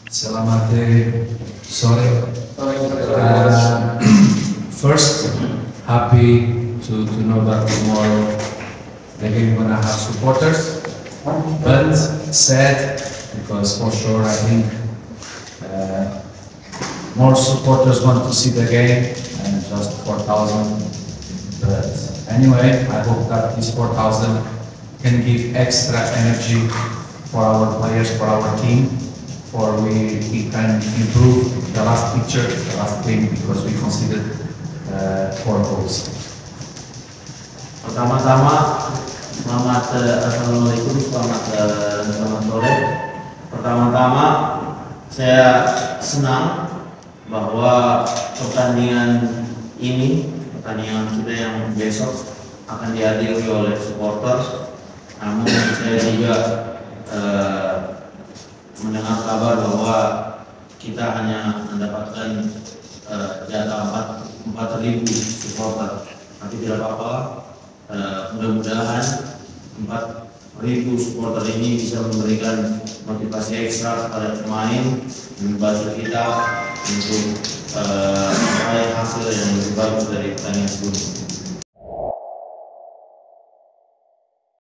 Selamat sore. First, happy to know that tomorrow again we're gonna have supporters, but sad because for sure I think more supporters want to see the game and just 4,000. But anyway, I hope that these 4,000 can give extra energy for our players, for our team, for we can improve the last picture, the last game, because we considered 4 goals. Pertama-tama, assalamualaikum, selamat sore. Pertama-tama, saya senang bahwa pertandingan ini, pertandingan kita yang besok akan dihadiri oleh supporter. Namun saya juga mendengar kabar bahwa kita hanya mendapatkan jatah 4.000 supporter. Tapi tidak apa-apa, mudah-mudahan 4.000 supporter ini bisa memberikan motivasi ekstra kepada pemain, membantu kita untuk meraih hasil yang lebih bagus dari pertandingan sebelumnya.